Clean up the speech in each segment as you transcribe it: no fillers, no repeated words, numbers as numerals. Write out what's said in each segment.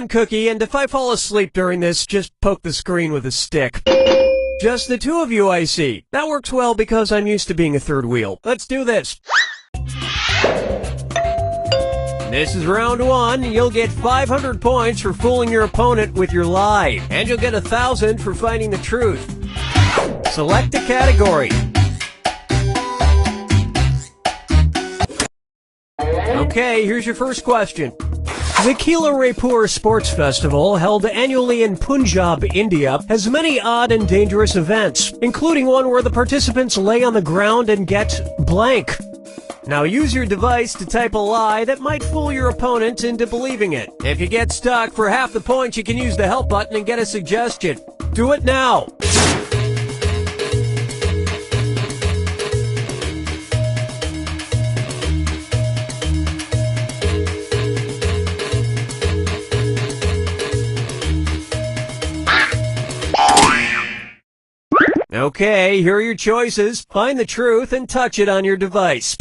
one cookie, and if I fall asleep during this, just poke the screen with a stick. Just the two of you, I see. That works well because I'm used to being a third wheel. Let's do this. This is round one. You'll get 500 points for fooling your opponent with your lie. And you'll get 1,000 for finding the truth. Select a category. Okay, here's your first question. The Kila Raipur Sports Festival, held annually in Punjab, India, has many odd and dangerous events, including one where the participants lay on the ground and get blank. Now use your device to type a lie that might fool your opponent into believing it. If you get stuck, for half the points you can use the help button and get a suggestion. Do it now! Okay, here are your choices. Find the truth and touch it on your device.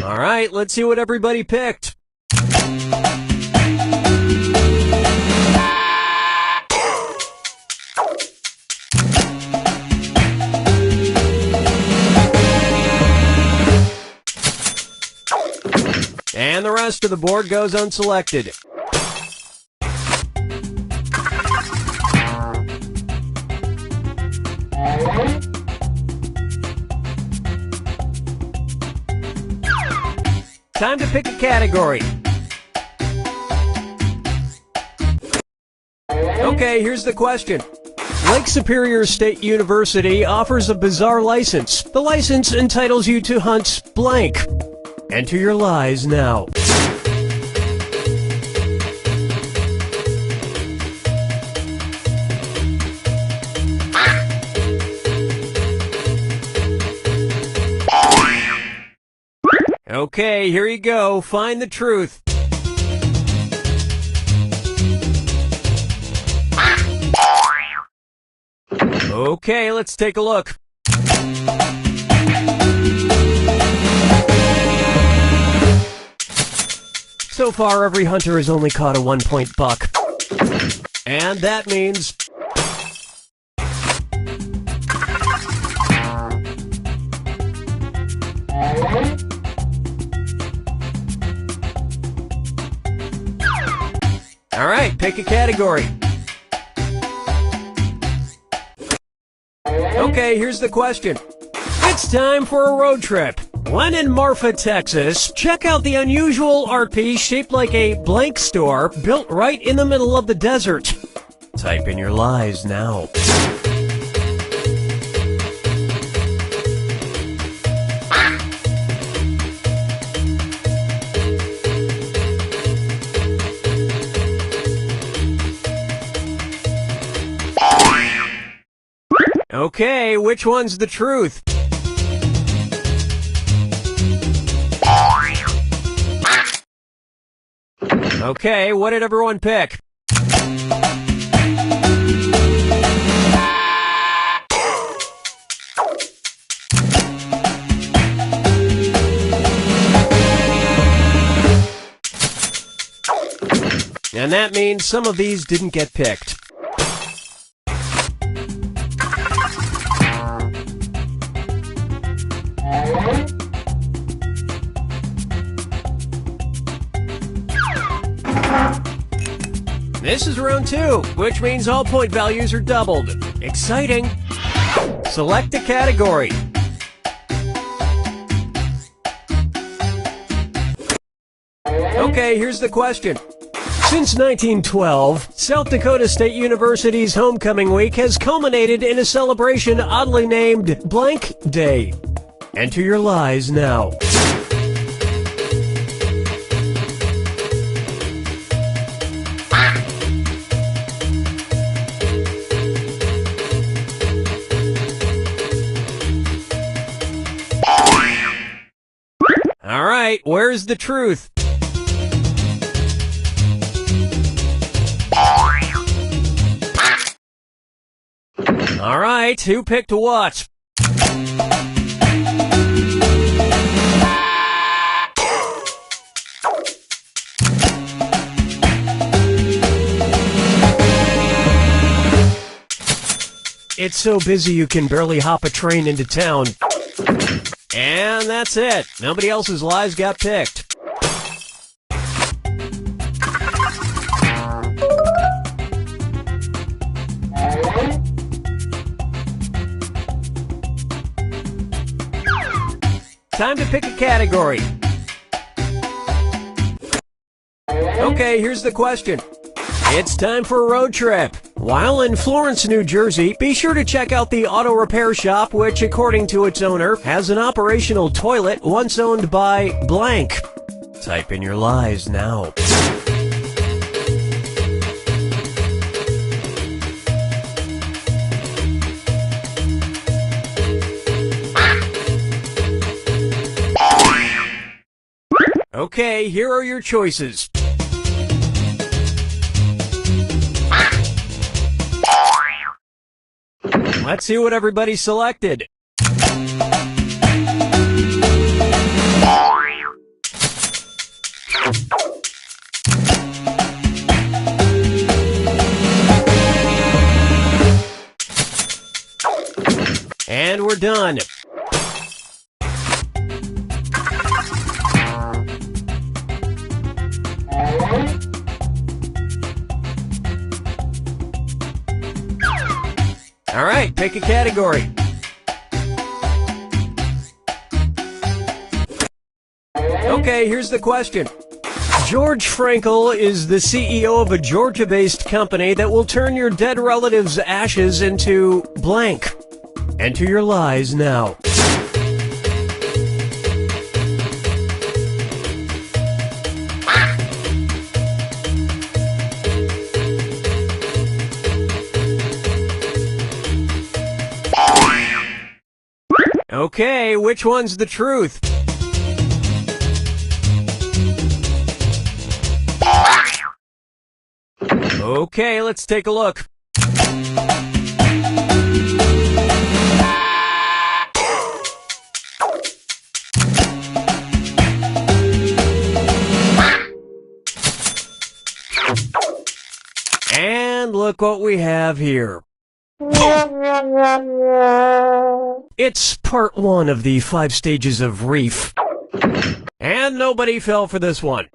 Alright, let's see what everybody picked. And the rest of the board goes unselected. Time to pick a category. Okay, here's the question. Lake Superior State University offers a bizarre license. The license entitles you to hunt blank. Enter your lies now. Okay, here you go. Find the truth. Okay, let's take a look. So far, every hunter has only caught a 1-point buck. And that means... Alright, pick a category. Okay, here's the question. It's time for a road trip. When in Marfa, Texas, check out the unusual art piece shaped like a blank store built right in the middle of the desert. Type in your lies now. Okay, which one's the truth? Okay, what did everyone pick? And that means some of these didn't get picked. This is round two, which means all point values are doubled. Exciting! Select a category. Okay, here's the question. Since 1912, South Dakota State University's Homecoming Week has culminated in a celebration oddly named Blank Day. Enter your lies now. Alright, where's the truth? Alright, who picked what? It's so busy you can barely hop a train into town. And that's it. Nobody else's lies got picked. Time to pick a category. Okay, here's the question. It's time for a road trip. While in Florence, New Jersey, be sure to check out the auto repair shop, which, according to its owner, has an operational toilet once owned by blank. Type in your lies now. Okay, here are your choices. Let's see what everybody selected. And we're done. All right, pick a category. Okay, here's the question. George Frankel is the CEO of a Georgia-based company that will turn your dead relative's ashes into blank. Enter your lies now. Okay, which one's the truth? Okay, let's take a look. And look what we have here. It's part 1 of the 5 stages of reef. And nobody fell for this one.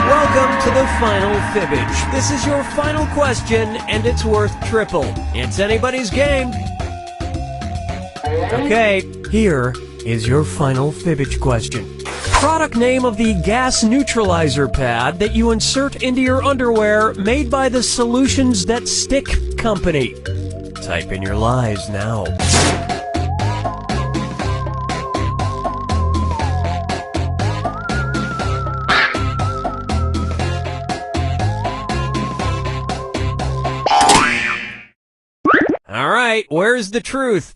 Welcome to the final fibbage. This is your final question, and it's worth triple. It's anybody's game. Okay, here is your final fibbage question. Product name of the gas neutralizer pad that you insert into your underwear, made by the Solutions That Stick company. Type in your lies now. All right, where's the truth?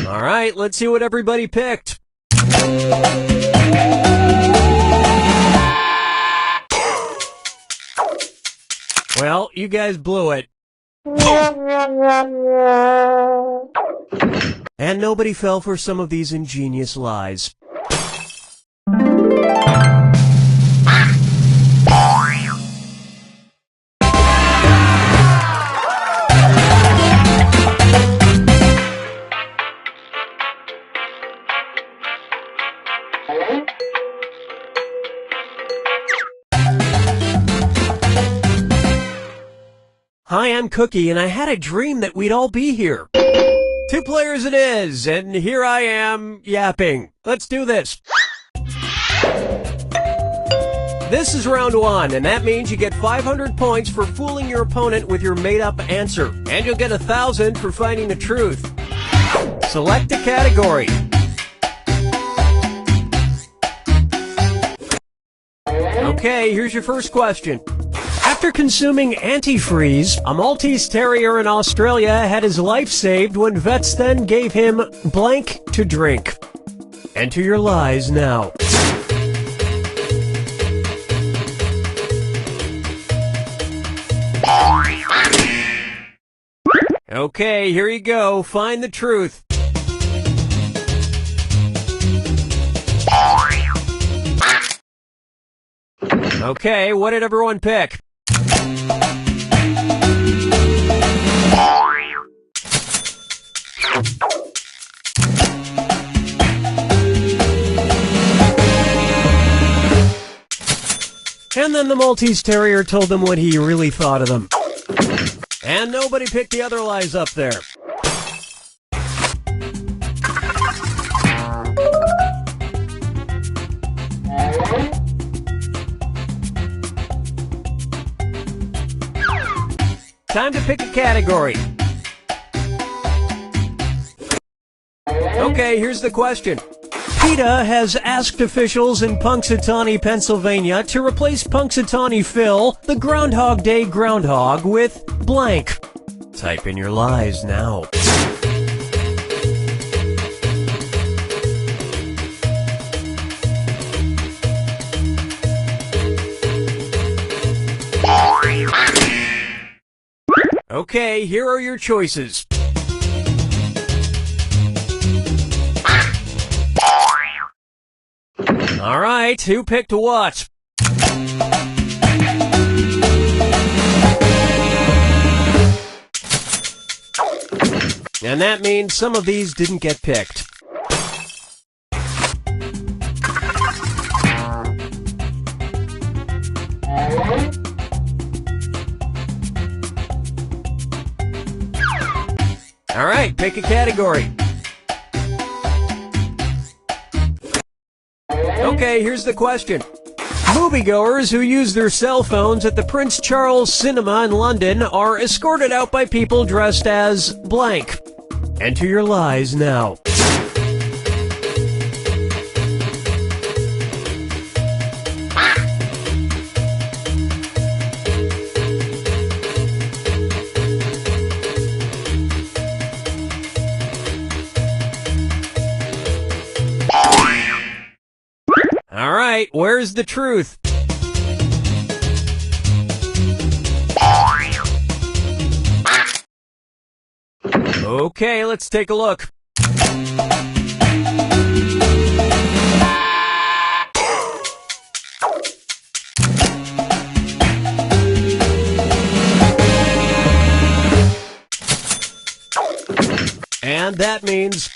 All right, let's see what everybody picked. Well, you guys blew it. And nobody fell for some of these ingenious lies. Hi, I'm Cookie, and I had a dream that we'd all be here. 2 players it is, and here I am yapping. Let's do this. This is round 1, and that means you get 500 points for fooling your opponent with your made-up answer, and you'll get 1,000 for finding the truth. Select a category. Okay, here's your first question. After consuming antifreeze, a Maltese Terrier in Australia had his life saved when vets then gave him blank to drink. Enter your lies now. Okay, here you go. Find the truth. Okay, what did everyone pick? And then the Maltese Terrier told them what he really thought of them. And nobody picked the other lies up there. Time to pick a category. Okay, here's the question. PETA has asked officials in Punxsutawney, Pennsylvania to replace Punxsutawney Phil, the Groundhog Day groundhog, with blank. Type in your lies now. Okay, here are your choices. All right, who picked what? And that means some of these didn't get picked. All right, pick a category. Okay, here's the question. Moviegoers who use their cell phones at the Prince Charles Cinema in London are escorted out by people dressed as blank. Enter your lies now. All right, where's the truth? Okay, let's take a look. And that means...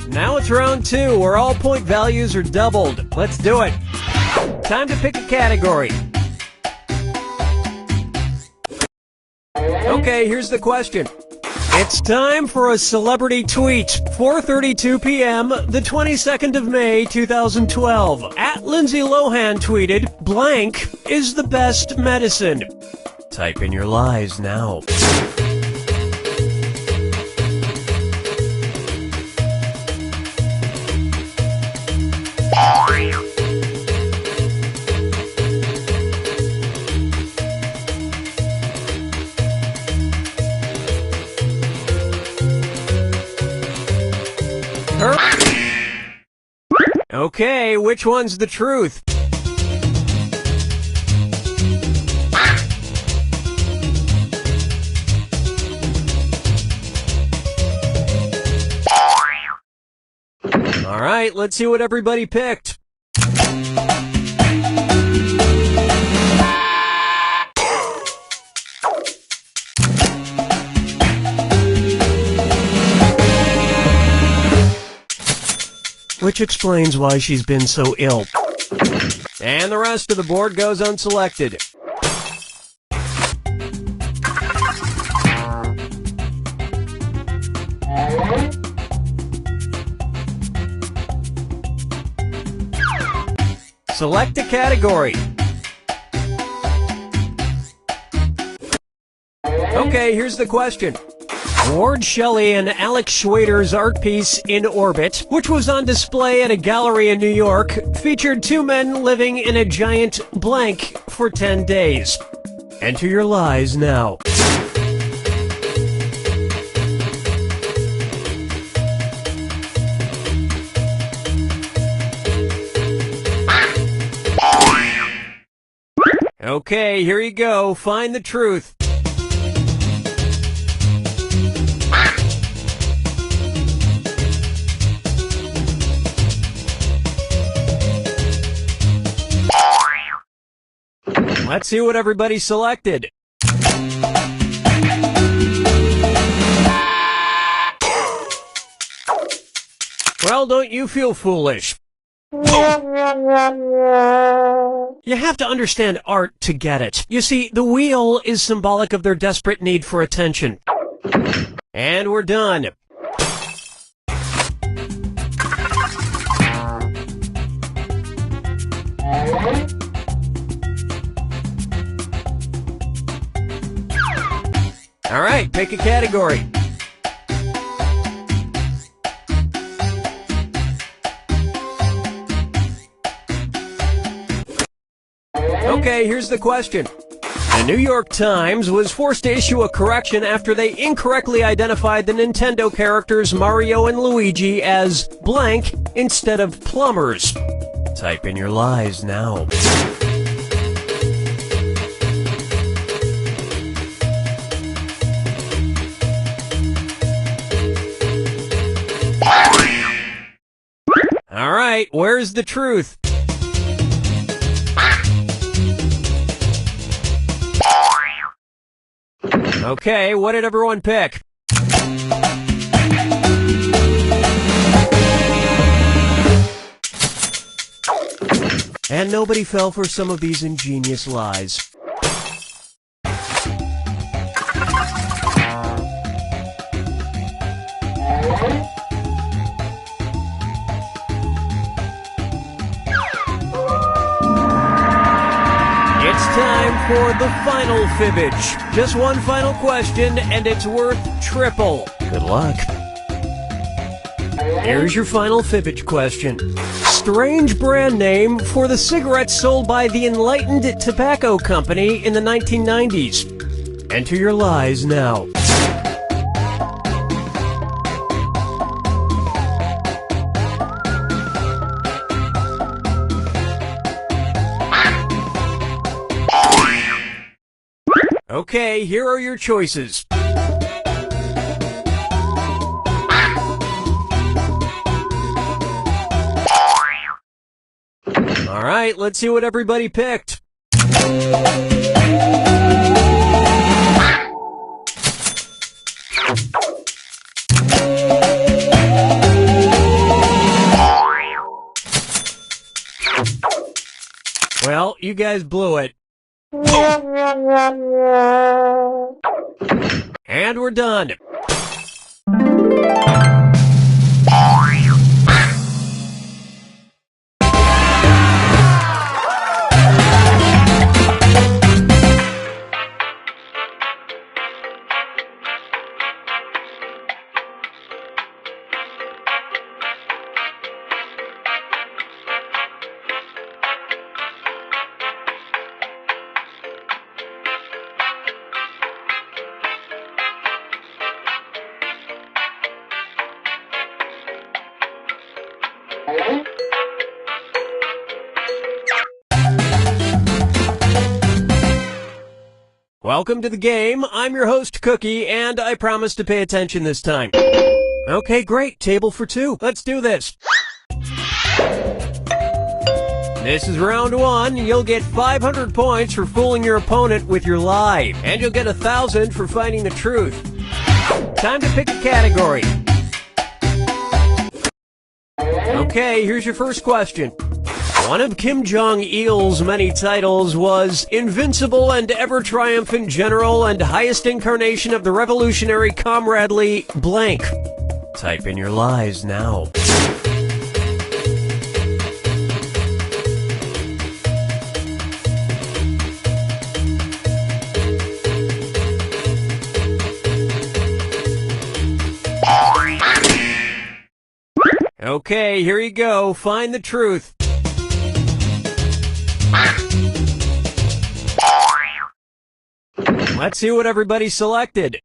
Now it's round 2, where all point values are doubled. Let's do it. Time to pick a category. Okay, here's the question. It's time for a celebrity tweet. 4:32 p.m., the 22nd of May, 2012. At Lindsay Lohan tweeted, "Blank is the best medicine." Type in your lies now. Okay, which one's the truth? All right, let's see what everybody picked. Which explains why she's been so ill. And the rest of the board goes unselected. Select a category. Okay, here's the question. Ward Shelley and Alex Schwader's art piece In Orbit, which was on display at a gallery in New York, featured two men living in a giant blank for 10 days. Enter your lies now. Okay, here you go. Find the truth. Let's see what everybody selected. Well, don't you feel foolish? You have to understand art to get it. You see, the wheel is symbolic of their desperate need for attention. And we're done. All right, pick a category. Okay, here's the question. The New York Times was forced to issue a correction after they incorrectly identified the Nintendo characters Mario and Luigi as blank instead of plumbers. Type in your lies now. All right, where's the truth? Okay, what did everyone pick? And nobody fell for some of these ingenious lies. It's time for the final fibbage. Just one final question, and it's worth triple. Good luck. Here's your final fibbage question. Strange brand name for the cigarettes sold by the Enlightened Tobacco Company in the 1990s. Enter your lies now. Okay, here are your choices. All right, let's see what everybody picked. Well, you guys blew it. And we're done. Welcome to the game. I'm your host, Cookie, and I promise to pay attention this time. Okay, great. Table for two. Let's do this. This is round one. You'll get 500 points for fooling your opponent with your lie, and you'll get 1,000 for finding the truth. Time to pick a category. Okay, here's your first question. One of Kim Jong-il's many titles was Invincible and Ever-Triumphant General and Highest Incarnation of the Revolutionary Comradely blank. Type in your lies now. Okay, here you go. Find the truth. Let's see what everybody selected.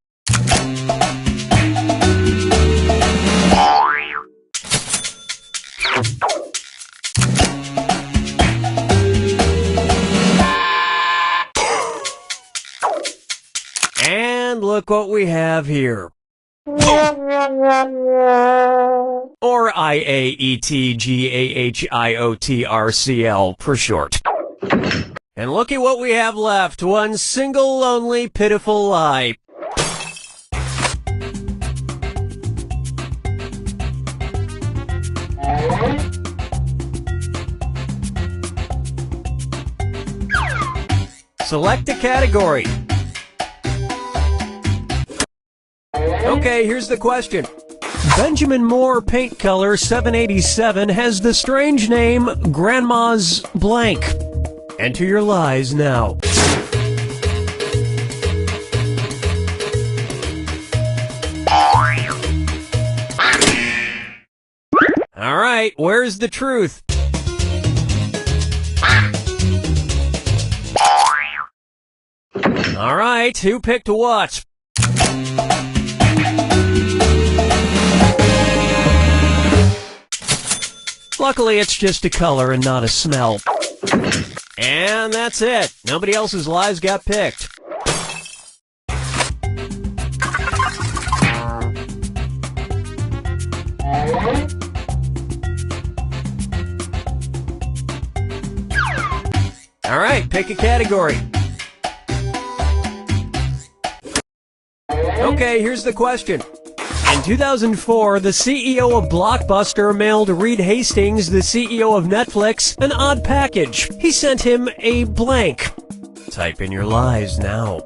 And look what we have here. Or IAETGAHIOTRCL for short. And look at what we have left. One single, lonely, pitiful lie. Select a category. Okay, here's the question. Benjamin Moore Paint Color 787 has the strange name Grandma's Blank. Enter your lies now. All right, where's the truth? All right, who picked what? Luckily, it's just a color and not a smell. And that's it. Nobody else's lies got picked. All right, pick a category. Okay, here's the question. In 2004, the CEO of Blockbuster mailed Reed Hastings, the CEO of Netflix, an odd package. He sent him a blank. Type in your lies now.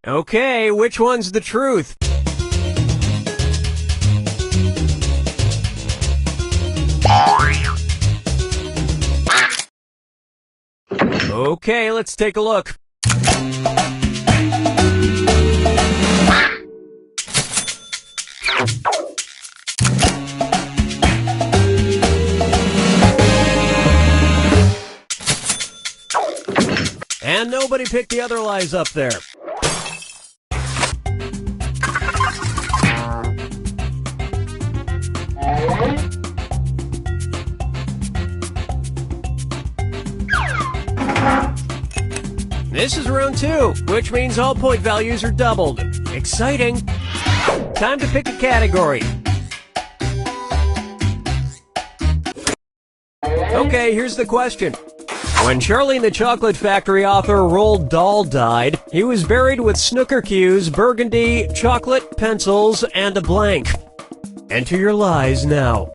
Okay, which one's the truth? Okay, let's take a look. And nobody picked the other lies up there. This is round 2, which means all point values are doubled. Exciting! Time to pick a category. Okay, here's the question. When Charlie and the Chocolate Factory author Roald Dahl died, he was buried with snooker cues, burgundy, chocolate, pencils, and a blank. Enter your lies now.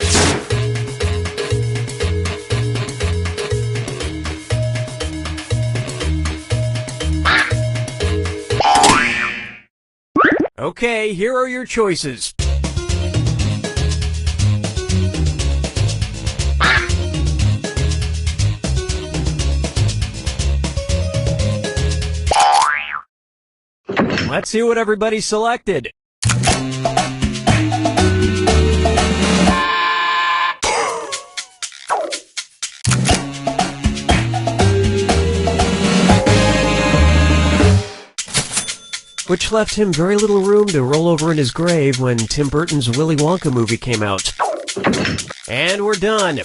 Okay, here are your choices. Let's see what everybody selected. Which left him very little room to roll over in his grave when Tim Burton's Willy Wonka movie came out. And we're done.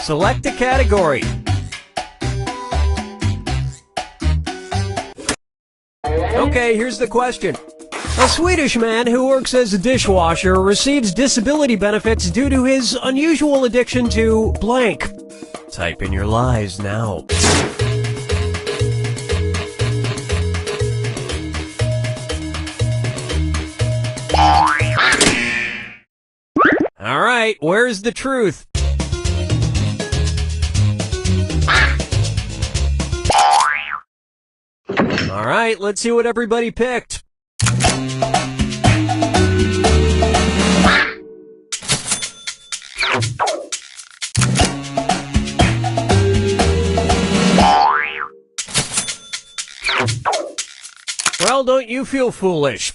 Select a category. Okay, here's the question. A Swedish man who works as a dishwasher receives disability benefits due to his unusual addiction to blank. Type in your lies now. All right, where's the truth? All right, let's see what everybody picked. Well, don't you feel foolish?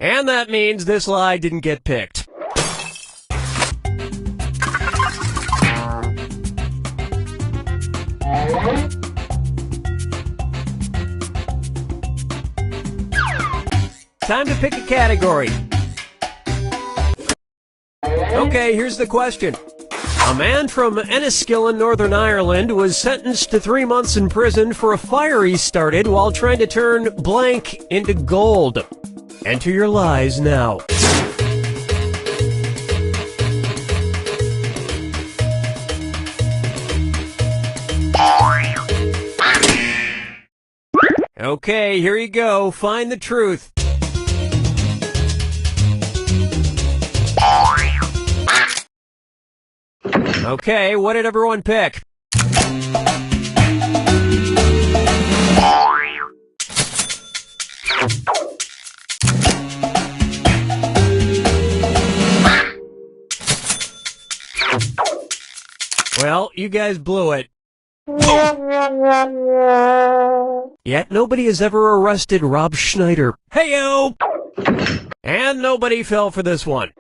And that means this lie didn't get picked. Time to pick a category. Okay, here's the question. A man from Enniskillen, Northern Ireland, was sentenced to 3 months in prison for a fire he started while trying to turn blank into gold. Enter your lies now. Okay, here you go. Find the truth. Okay, what did everyone pick? Well, you guys blew it. Yet nobody has ever arrested Rob Schneider. Hey-o! And nobody fell for this one.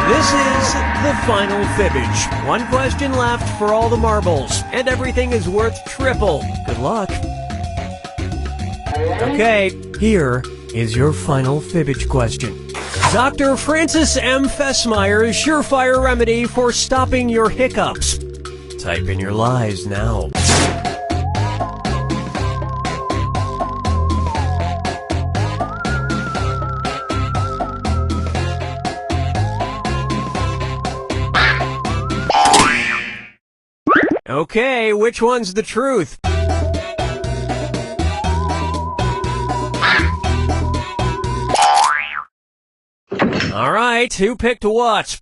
This is the final fibbage. One question left for all the marbles, and everything is worth triple. Good luck. Okay, here is your final fibbage question. Dr. Francis M. Fessmeyer's surefire remedy for stopping your hiccups. Type in your lies now. Okay, which one's the truth? All right, who picked what?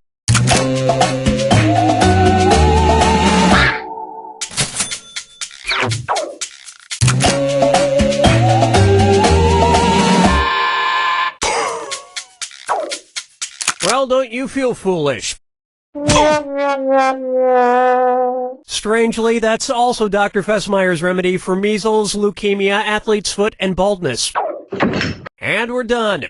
Well, don't you feel foolish? Strangely, that's also Dr. Fessmeyer's remedy for measles, leukemia, athlete's foot, and baldness. And we're done.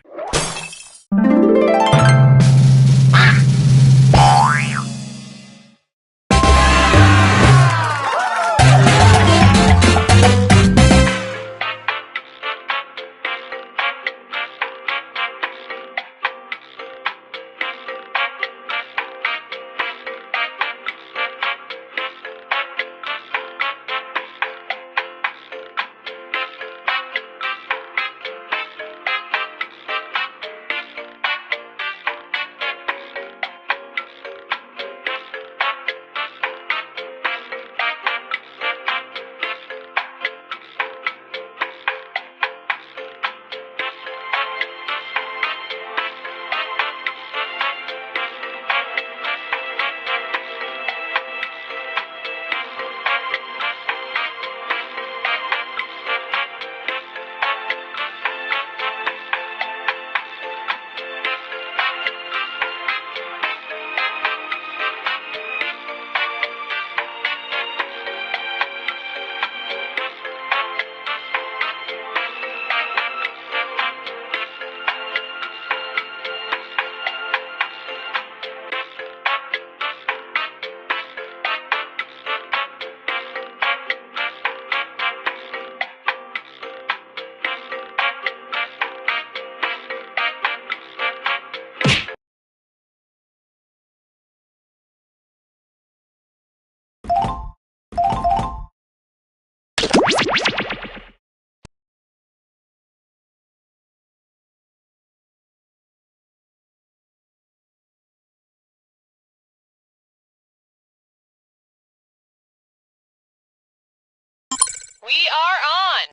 We are on!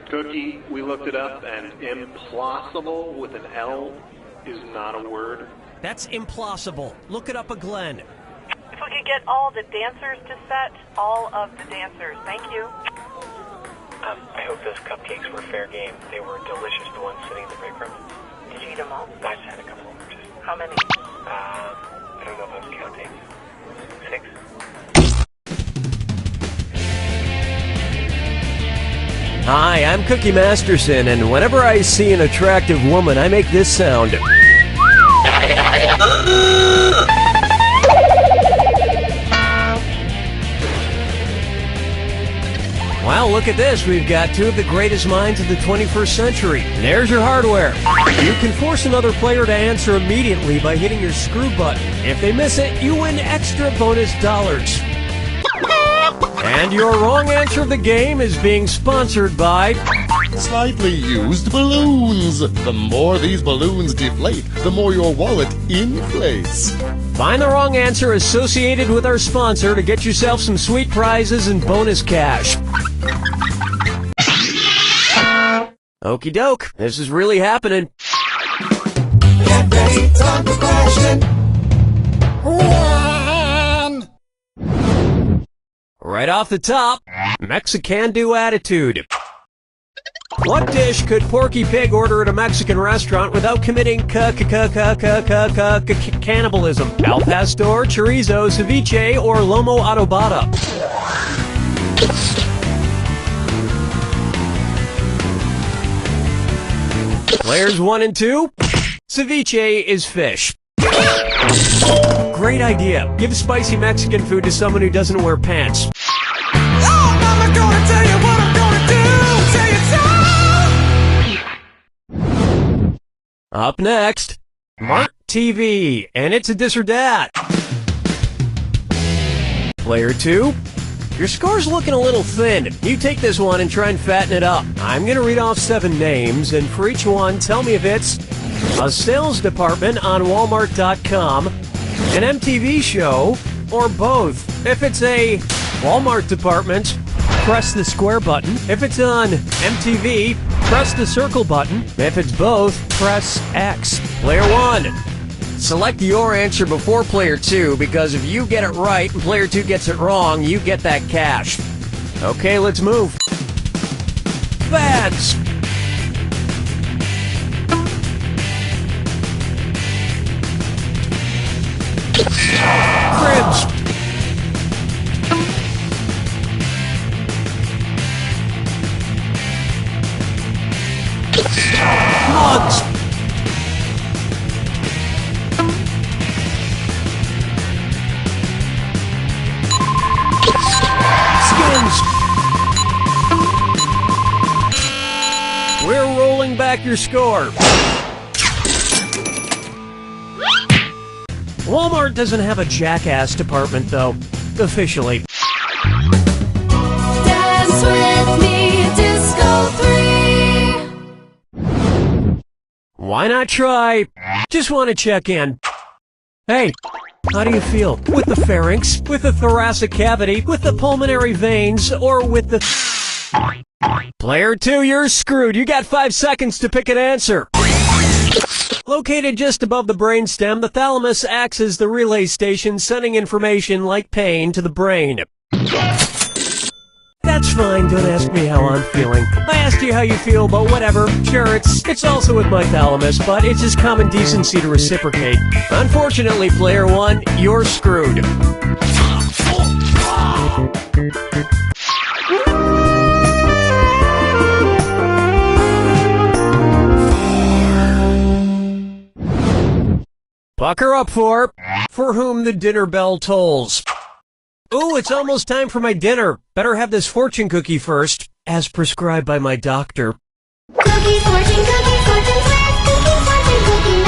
Cookie, we looked it up, and implausible with an L is not a word. That's implausible. Look it up a Glenn. If we could get all the dancers to set, all of the dancers. Thank you. I hope those cupcakes were fair game. They were delicious, the ones sitting in the break room. Did you eat them all? I just had a couple of just, How many? I don't know if I was counting. 6. Hi, I'm Cookie Masterson, and whenever I see an attractive woman, I make this sound. Wow, look at this. We've got two of the greatest minds of the 21st century. There's your hardware. You can force another player to answer immediately by hitting your screw button. If they miss it, you win extra bonus dollars. And your wrong answer of the game is being sponsored by Slightly used balloons. The more these balloons deflate, the more your wallet inflates. Find the wrong answer associated with our sponsor to get yourself some sweet prizes and bonus cash. Okie doke, this is really happening. Get ready, time for question. 1. Right off the top, Mexican-do attitude. What dish could Porky Pig order at a Mexican restaurant without committing cannibalism? Al pastor, chorizo, ceviche, or lomo adobada? Players 1 and 2, ceviche is fish. Great idea. Give spicy Mexican food to someone who doesn't wear pants. Oh, Mama, gonna tell you what I'm gonna do. Say it's Up next, Mark TV, and it's a dis or dat. Player 2, your score's looking a little thin. You take this one and try and fatten it up. I'm going to read off 7 names, and for each one, tell me if it's a sales department on Walmart.com, an MTV show, or both. If it's a Walmart department, press the square button. If it's on MTV, press the circle button. If it's both, press X. Player 1, select your answer before Player 2, because if you get it right and Player 2 gets it wrong, you get that cash. Okay, let's move. Fads. Cribs. Mugs. Skins. We're rolling back your score. Walmart doesn't have a jackass department, though, officially. Dance with me, Disco 3. Why not try? Just want to check in. Hey, how do you feel? With the pharynx, with the thoracic cavity, with the pulmonary veins, or with the... Player 2, you're screwed. You got 5 seconds to pick an answer. Located just above the brainstem, the thalamus acts as the relay station, sending information like pain to the brain. That's fine, don't ask me how I'm feeling. I asked you how you feel, but whatever. Sure, it's also with my thalamus, but it's just common decency to reciprocate. Unfortunately, Player 1, you're screwed. Pucker up for whom the dinner bell tolls. Ooh, it's almost time for my dinner. Better have this fortune cookie first, as prescribed by my doctor. Cookie, fortune, sweat. Cookie,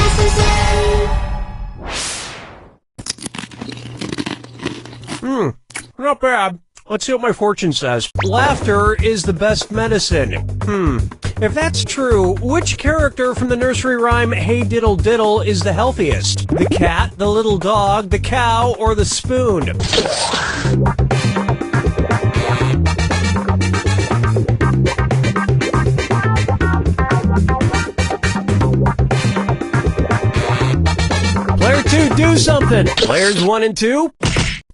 master. Not bad. Let's see what my fortune says. Laughter is the best medicine. If that's true, which character from the nursery rhyme Hey Diddle Diddle is the healthiest? The cat, the little dog, the cow, or the spoon? Player 2, do something! Players 1 and 2?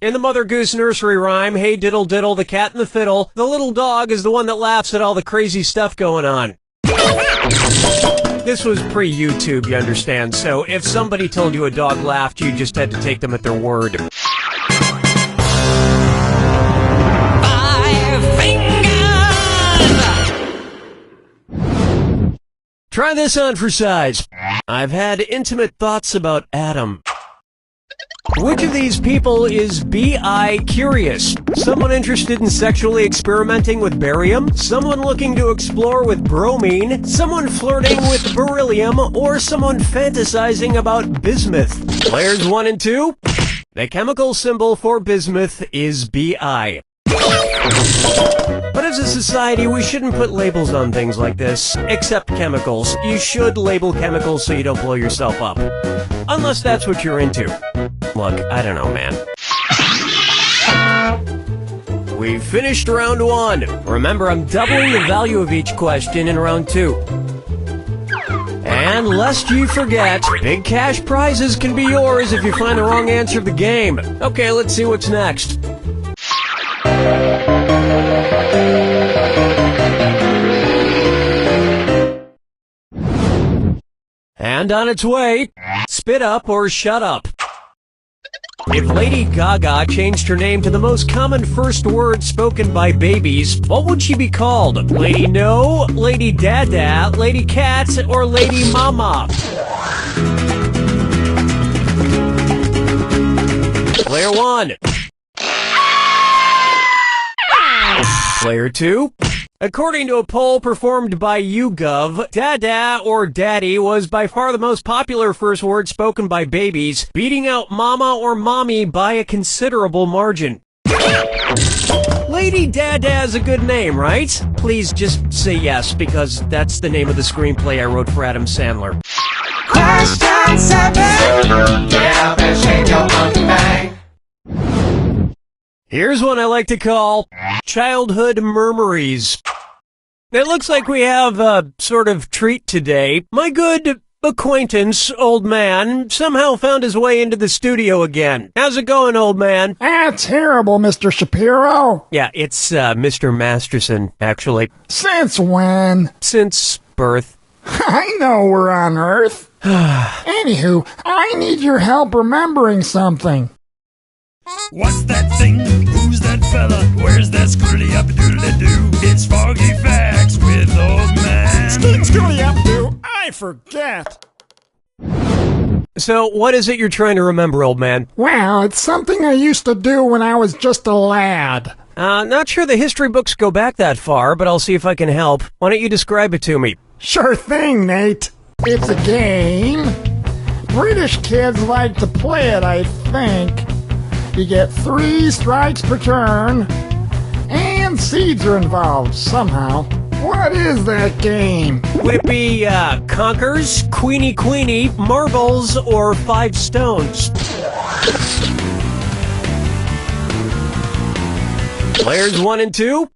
In the Mother Goose nursery rhyme, Hey Diddle Diddle, the cat and the fiddle, the little dog is the one that laughs at all the crazy stuff going on. The this was pre-YouTube, you understand, so if somebody told you a dog laughed, you just had to take them at their word. 5 fingers! Try this on for size. I've had intimate thoughts about Adam. Which of these people is bi-curious? Someone interested in sexually experimenting with barium? Someone looking to explore with bromine? Someone flirting with beryllium? Or someone fantasizing about bismuth? Players 1 and 2? The chemical symbol for bismuth is Bi. But as a society, we shouldn't put labels on things like this, except chemicals. You should label chemicals so you don't blow yourself up. Unless that's what you're into. Look, I don't know, man. We finished round 1. Remember, I'm doubling the value of each question in round 2. And lest you forget, big cash prizes can be yours if you find the wrong answer of the game. Okay, let's see what's next. And on its way, spit up or shut up. If Lady Gaga changed her name to the most common first word spoken by babies, what would she be called? Lady No, Lady Dada, Lady Cat, or Lady Mama? Player 1. Player 2. According to a poll performed by YouGov, Dada or Daddy was by far the most popular first word spoken by babies, beating out Mama or Mommy by a considerable margin. Lady Dada is a good name, right? Please just say yes, because that's the name of the screenplay I wrote for Adam Sandler. Question 7! Get up and shake your monkey bang! Here's one I like to call childhood murmuries. It looks like we have a sort of treat today. My good acquaintance, old man, somehow found his way into the studio again. How's it going, old man? Terrible, Mr. Shapiro. Yeah, it's Mr. Masterson, actually. Since when? Since birth. I know we're on Earth. Anywho, I need your help remembering something. What's that thing? Who's that fella? Where's that scoodly-up-doodly-doo? It's Foggy Facts with Old Man. Scoodly-up-doo, I forget. So, what is it you're trying to remember, old man? Well, it's something I used to do when I was just a lad. Not sure the history books go back that far, but I'll see if I can help. Why don't you describe it to me? Sure thing, Nate. It's a game. British kids like to play it, I think. You get 3 strikes per turn, and seeds are involved somehow. What is that game? Would it be, Conkers, Queenie, Marbles, or 5 Stones? Players 1 and 2?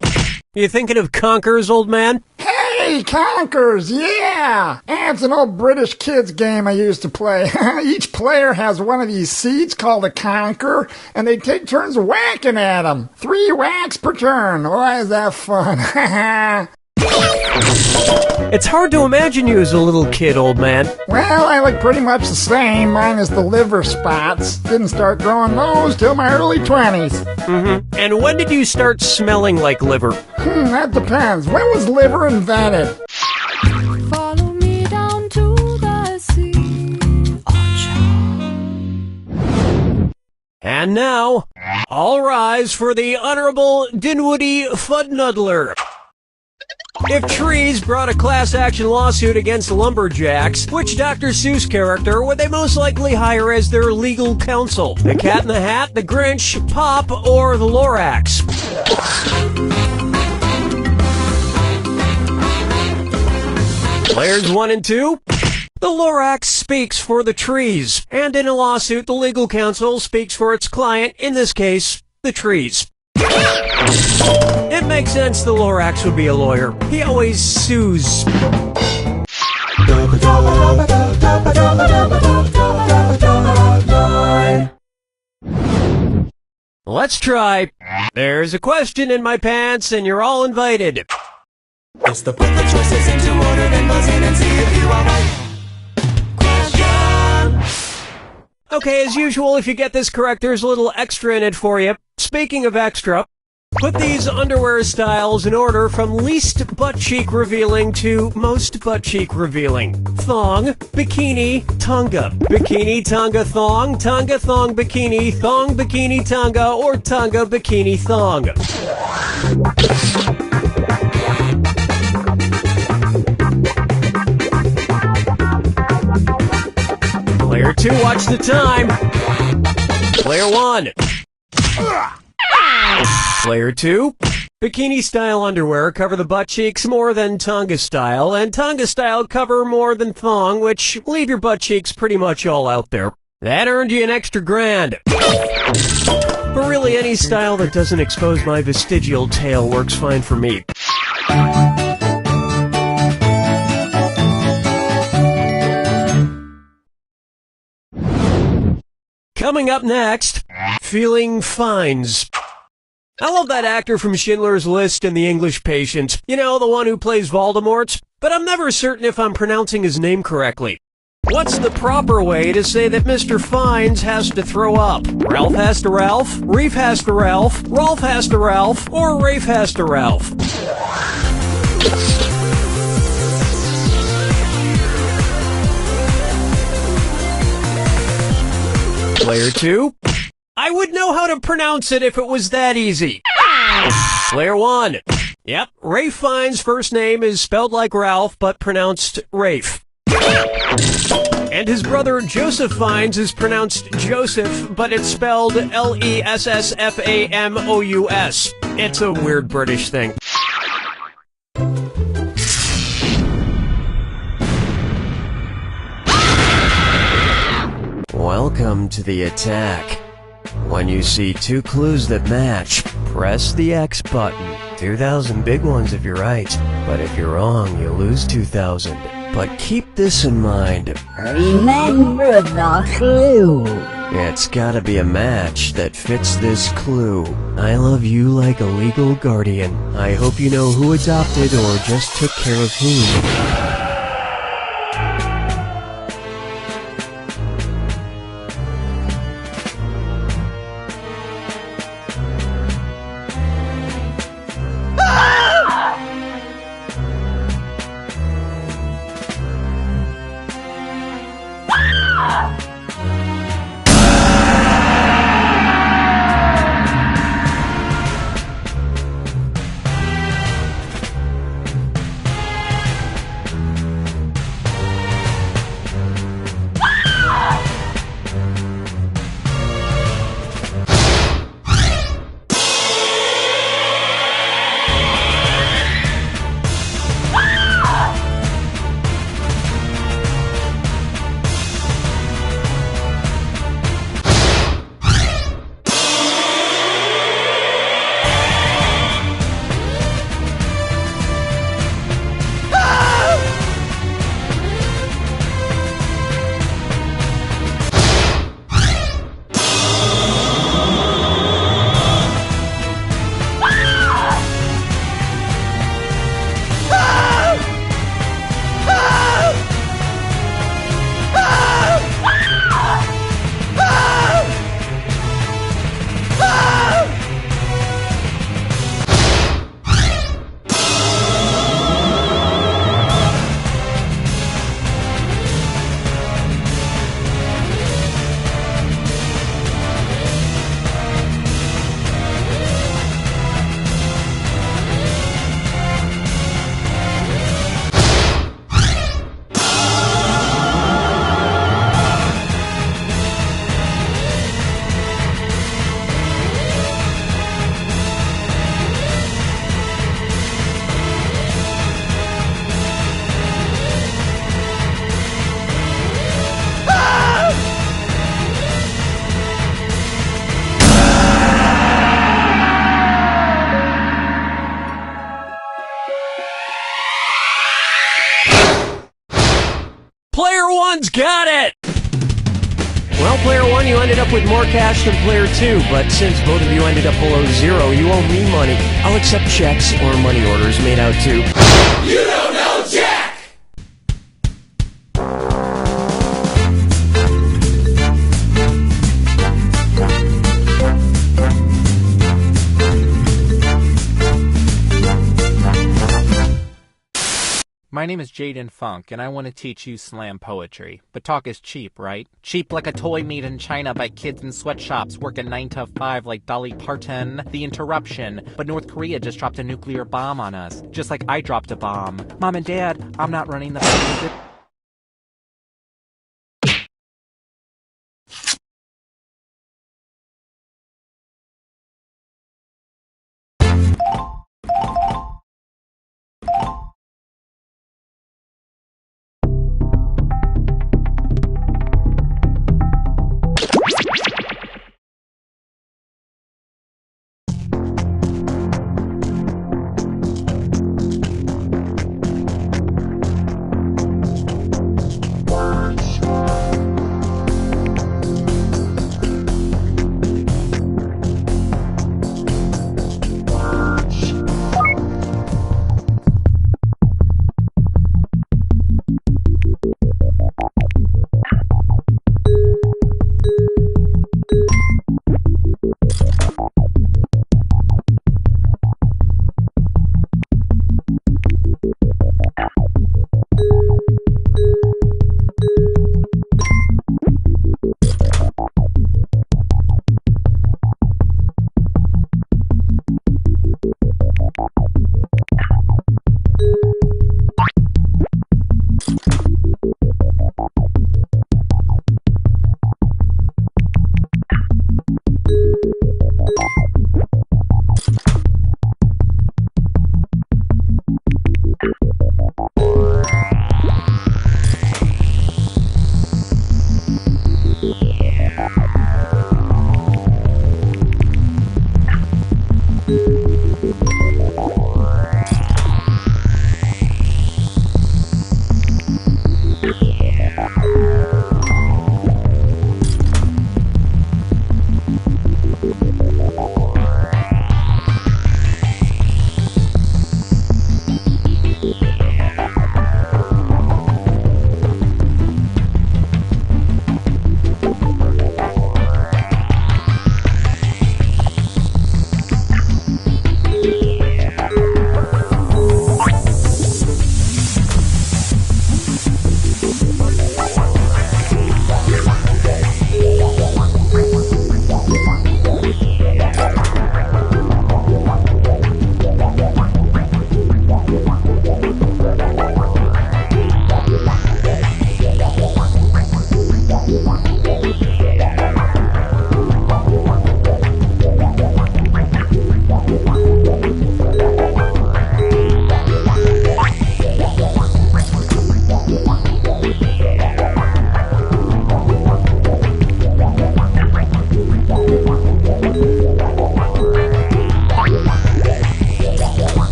You thinking of Conkers, old man? Hey, Conkers, yeah! It's an old British kids game I used to play. Each player has one of these seeds called a conker, and they take turns whacking at them. 3 whacks per turn. Why is that fun? It's hard to imagine you as a little kid, old man. Well, I look pretty much the same, minus the liver spots. Didn't start growing those till my early 20s. Mm-hmm. And when did you start smelling like liver? That depends. When was liver invented? Follow me down to the sea. And now, all rise for the Honorable Dinwoody Fudnuddler. If trees brought a class action lawsuit against lumberjacks, which Dr. Seuss character would they most likely hire as their legal counsel? The Cat in the Hat, the Grinch, Pop, or the Lorax? Players 1 and 2? The Lorax speaks for the trees, and in a lawsuit, the legal counsel speaks for its client, in this case, the trees. It makes sense the Lorax would be a lawyer. He always sues. Let's try. There's a question in my pants, and you're all invited. It's the put the choices into order, then buzz in and see if you are right. Okay, as usual, if you get this correct, there's a little extra in it for you. Speaking of extra, put these underwear styles in order from least butt cheek revealing to most butt cheek revealing. Thong, bikini, tanga. Bikini, tanga, thong, bikini, thong, bikini, tanga, or tanga, bikini, thong. Player 2, watch the time. Player 1. Player 2. Bikini-style underwear cover the butt cheeks more than Tonga-style, and Tonga-style cover more than thong, which leave your butt cheeks pretty much all out there. That earned you an extra $1,000. But really, any style that doesn't expose my vestigial tail works fine for me. Coming up next, Feeling Fines. I love that actor from Schindler's List and The English Patient. You know, the one who plays Voldemort. But I'm never certain if I'm pronouncing his name correctly. What's the proper way to say that Mr. Fines has to throw up? Ralph has to Ralph, Reef has to Ralph, Rolf has to Ralph, or Rafe has to Ralph? Player 2. I would know how to pronounce it if it was that easy. Player 1. Yep, Rafe Fiennes' first name is spelled like Ralph, but pronounced Rafe. And his brother Joseph Fiennes is pronounced Joseph, but it's spelled Lessfamous. It's a weird British thing. Welcome to the attack. When you see two clues that match, press the X button. 2,000 big ones if you're right, but if you're wrong, you lose 2,000. But keep this in mind. Remember the clue. It's gotta be a match that fits this clue. I love you like a legal guardian. I hope you know who adopted or just took care of whom. Player 1's got it! Well, Player 1, you ended up with more cash than Player 2, but since both of you ended up below zero, you owe me money. I'll accept checks or money orders made out to... You don't know Jack! My name is Jaden Funk, and I want to teach you slam poetry. But talk is cheap, right? Cheap like a toy made in China by kids in sweatshops working 9 to 5 like Dolly Parton. The interruption. But North Korea just dropped a nuclear bomb on us, just like I dropped a bomb. Mom and Dad, I'm not running the...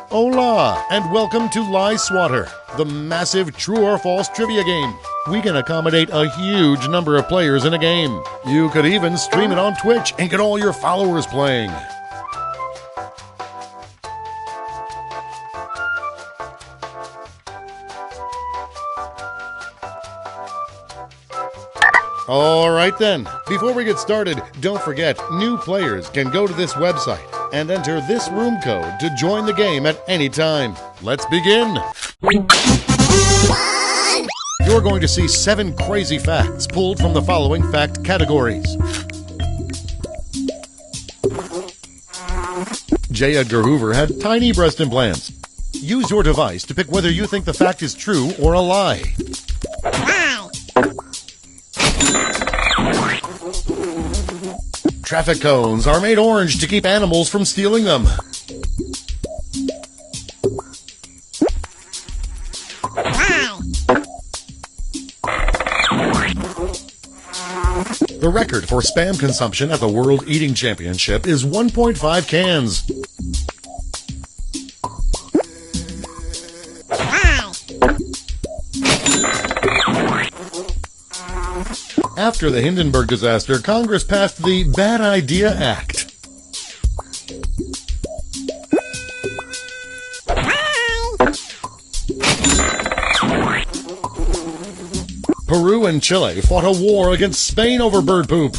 Hola, and welcome to Lie Swatter, the massive true or false trivia game. We can accommodate a huge number of players in a game. You could even stream it on Twitch and get all your followers playing. All right then, before we get started, don't forget, new players can go to this website and enter this room code to join the game at any time. Let's begin. You're going to see 7 crazy facts pulled from the following fact categories. J. Edgar Hoover had tiny breast implants. Use your device to pick whether you think the fact is true or a lie. Traffic cones are made orange to keep animals from stealing them. The record for Spam consumption at the World Eating Championship is 1.5 cans. After the Hindenburg disaster, Congress passed the Bad Idea Act. Peru and Chile fought a war against Spain over bird poop.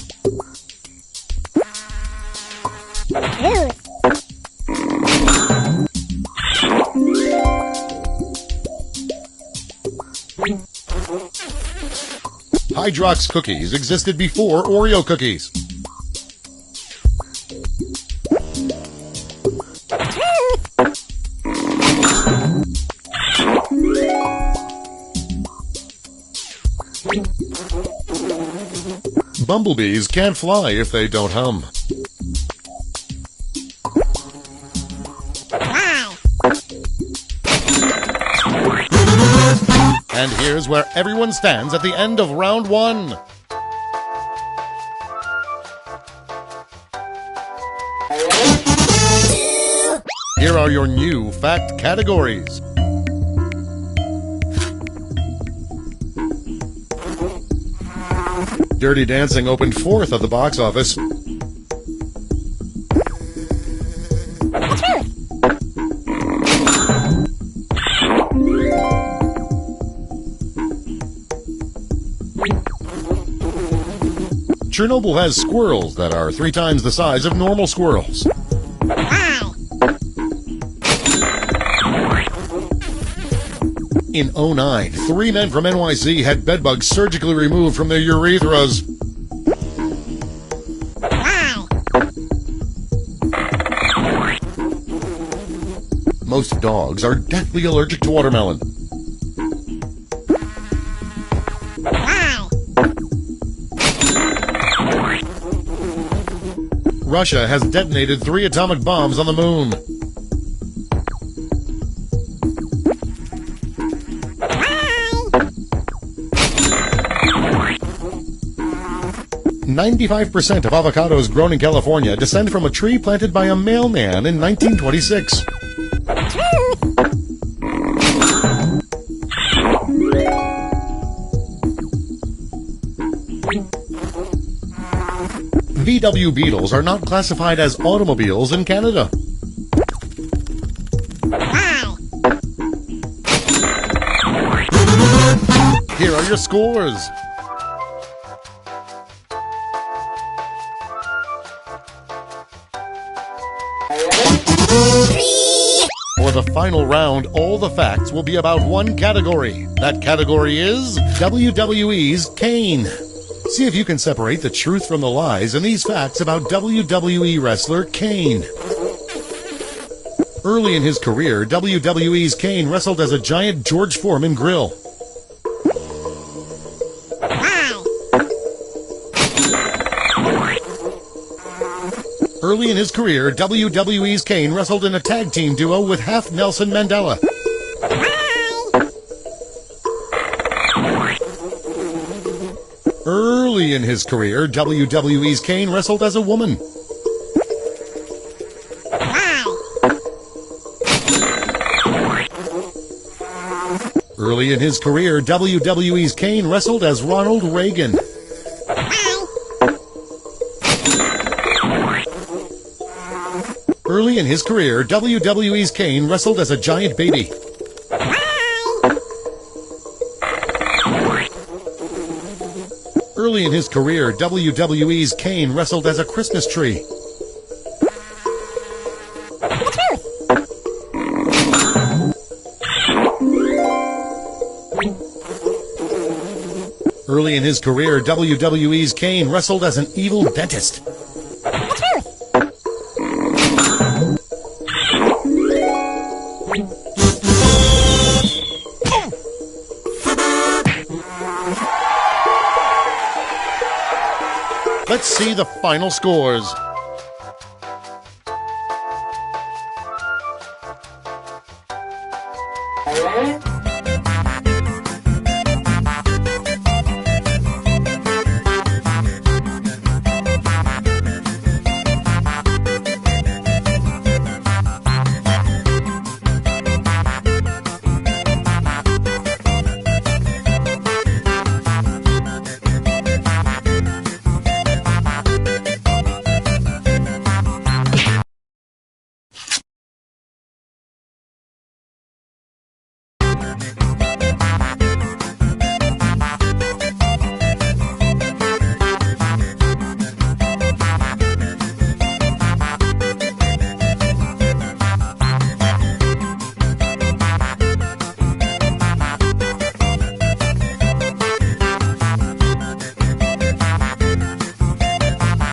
Hydrox cookies existed before Oreo cookies. Bumblebees can't fly if they don't hum. And here's where everyone stands at the end of round 1. Here are your new fact categories. Dirty Dancing opened 4th at the box office. Chernobyl has squirrels that are 3 times the size of normal squirrels. In 2009, 3 men from NYC had bedbugs surgically removed from their urethras. Most dogs are deathly allergic to watermelon. Russia has detonated 3 atomic bombs on the moon. "95% of avocados grown in California descend from a tree planted by a mailman in 1926. VW Beetles are not classified as automobiles in Canada. Here are your scores. For the final round, all the facts will be about one category. That category is WWE's Kane. See if you can separate the truth from the lies in these facts about WWE wrestler Kane. Early in his career, WWE's Kane wrestled as a giant George Foreman grill. Early in his career, WWE's Kane wrestled in a tag team duo with half Nelson Mandela. Early in his career, WWE's Kane wrestled as a woman. Early in his career, WWE's Kane wrestled as Ronald Reagan. Early in his career, WWE's Kane wrestled as a giant baby. Early in his career, WWE's Kane wrestled as a Christmas tree. Early in his career, WWE's Kane wrestled as an evil dentist. Let's see the final scores.